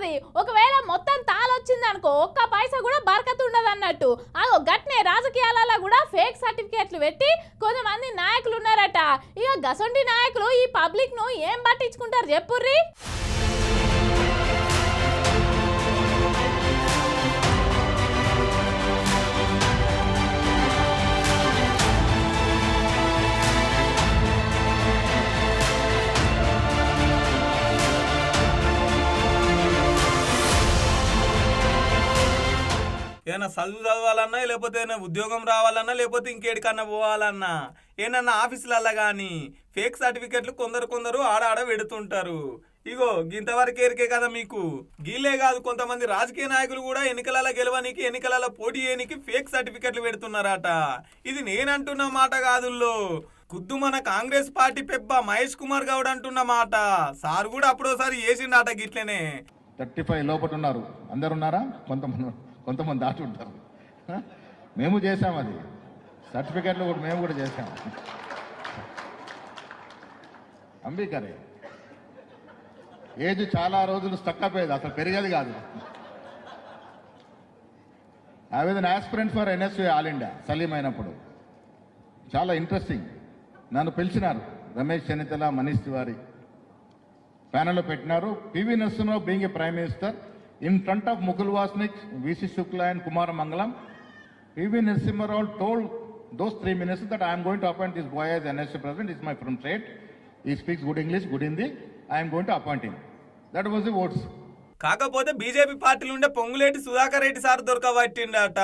ఉంటది. ఒకవేళ మొత్తం తాళొచ్చింది అనుకో ఒక్క పైసా కూడా బరకత్ ఉండదు అన్నట్టు. అగో గట్నే రాజకీయాలలో కూడా ఫేక్ సర్టిఫికేట్లు పెట్టి కొంతమంది నాయకులు ఉన్నారట. ఇక గసొంటి నాయకులు ఈ పబ్లిక్ ను ఏం పట్టించుకుంటారు చెప్పుర్రి. ఏదైనా చదువు చదవాలన్నా లేకపోతే ఏదైనా ఉద్యోగం రావాలన్నా లేకపోతే ఇంకేడికన్నా పోవాలన్నా ఏమన్నా ఆఫీసులల్లా కానీ ఫేక్ సర్టిఫికెట్లు కొందరు ఆడ పెడుతుంటారు. ఇగో ఇంతవరకు ఎరికే కదా మీకు. గీలే కాదు, కొంతమంది రాజకీయ నాయకులు కూడా ఎన్నికలలో గెలవనికి ఎన్నికలలో పోటీ చేయనికి ఫేక్ సర్టిఫికెట్లు పెడుతున్నారట. ఇది నేనంటున్న మాట కాదుల్లో, ఖుద్దు మన కాంగ్రెస్ పార్టీ పెబ్బ మహేష్ కుమార్ గౌడ్ అంటున్న మాట. సార్ కూడా అప్పుడోసారి చేసిండట గిట్లనే. 35 లోపల ఉన్నారు, అందరు ఉన్నారా? కొంతమంది దాటి ఉంటారు. మేము చేసాం, అది సర్టిఫికెట్లు కూడా మేము కూడా చేసాం. అంబీకరే ఏజ్ చాలా రోజులు స్టక్ అయిపోయేది, అసలు పెరిగేది కాదు. I was an aspirant for NSU all India Salim అయినప్పుడు. చాలా ఇంట్రెస్టింగ్. నన్ను పిలిచినారు, రమేష్ చెన్నితల, మనీష్ తివారీ ప్యానెల్లో పెట్టినారు. PV Narasimha Rao being a prime minister in front of Mukul Vasnik, VC Shukla and Kumar Mangalam, PV Narasimha Rao told those 3 ministers that I am going to appoint this boy as NSC president. He is my from state. He speaks good English, good Hindi. I am going to appoint him. That was the votes. కాకపోతే BJP పార్టీలు ఉండే Ponguleti Sudhakar Reddy sir దొరకబట్టిండట.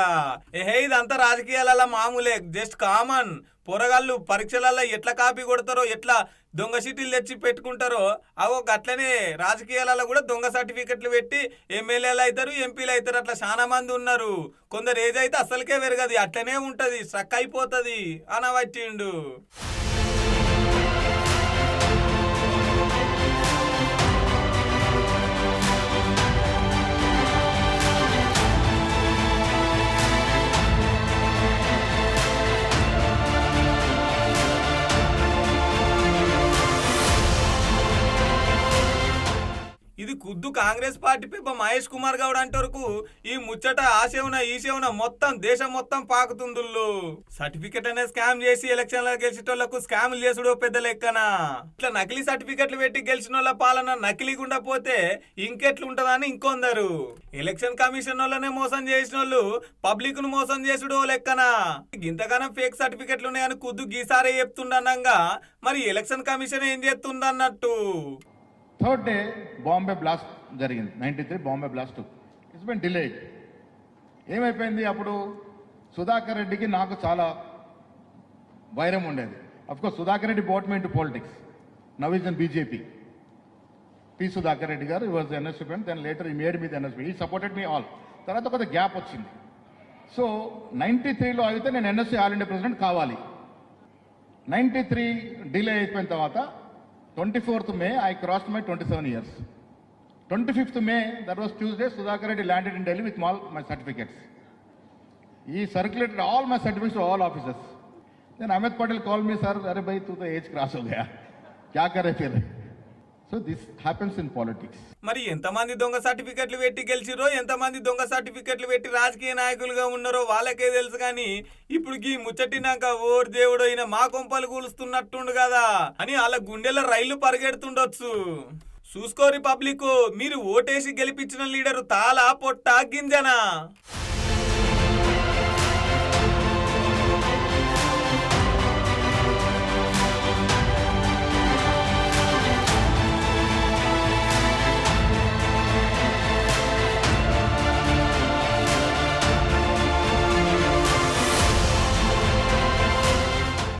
ఇదంతా రాజకీయాలలో మామూలే, just common. పొరగాళ్ళు పరీక్షలలో ఎట్లా copy కొడతారో, ఎట్లా దొంగ సీట్లు తెచ్చి పెట్టుకుంటారో అవో అట్లనే రాజకీయాలలో కూడా దొంగ సర్టిఫికెట్లు పెట్టి ఎమ్మెల్యేలు అవుతారు, ఎంపీలు అవుతారు. అట్లా చాలా మంది ఉన్నారు. కొందరు ఏజ్ అయితే అసలుకే పెరగదు, అట్లనే ఉంటది, స్ట్రక్ అయిపోతుంది అనబట్టిండు. ఇది ఖుద్దు కాంగ్రెస్ పార్టీ పెబ్బ మహేష్ కుమార్ గౌడ్ అంటవరకు ఈ ముచ్చట ఆశేవున ఈశేవున మొత్తం దేశం మొత్తం పాకుతుందుళ్ళు. సర్టిఫికెట్ అనే స్కామ్ చేసి ఎలక్షన్లో గెలిచేటోళ్లకు స్కామ్లు చేసుడు పెద్ద లెక్కన. ఇట్లా నకిలీ సర్టిఫికెట్లు పెట్టి గెలిచిన వాళ్ళ పాలన నకిలీగుండా పోతే ఇంకెట్లుంటదని ఇంకొందరు. ఎలక్షన్ కమిషన్ వాళ్ళనే మోసం చేసిన వాళ్ళు పబ్లిక్ ను మోసం చేసుడు లెక్కన. ఇంతగానం ఫేక్ సర్టిఫికెట్లు ఉన్నాయని ఖుద్దు గీసారే చెప్తుండనంగా మరి ఎలక్షన్ కమిషన్ ఏం చేస్తుందన్నట్టు. థర్డ్ డే బాంబే బ్లాస్ట్ జరిగింది, 93 Bombay blast. It's been delayed. ఏమైపోయింది, అప్పుడు సుధాకర్ రెడ్డికి నాకు చాలా వైరం ఉండేది. Of course Sudhakar Reddy brought me into politics. Now is in BJP. P Sudhakar Reddy garu was NSP friend, then later he made me the NSP. He supported me all. తర్వాత కొంత గ్యాప్ వచ్చింది. సో 93లో అయితే నేను ఎన్ఎస్సీ ఆల్ ఇండియా ప్రెసిడెంట్ కావాలి. 93 డిలే అయిపోయిన తర్వాత 24th May, I crossed my 27 years. 25th May, that was Tuesday, Sudhakar Reddy landed in Delhi with all my certificates. He circulated all my certificates to all officers. Then Ahmed Patel called me, sir, अरे भाई तू तो as cross हो गया, क्या करे फिर? So this happens in politics. మరి ఎంతమంది దొంగ సర్టిఫికెట్లు పెట్టి గెలిచిరో, ఎంతమంది దొంగ సర్టిఫికెట్లు పెట్టి రాజకీయ నాయకులుగా ఉన్నారో వాళ్ళకే తెలుసు. కానీ ఇప్పుడు ఈ ముచ్చటినాక ఓర్ దేవుడు అయినా మా కొంపలు కూలుస్తున్నట్టుండు కదా అని వాళ్ళ గుండెల రైళ్లు పరిగెడుతుండొచ్చు. చూసుకోరి పబ్లిక్, మీరు ఓటేసి గెలిపించిన లీడరు తాళ పొట్ట గింజనా.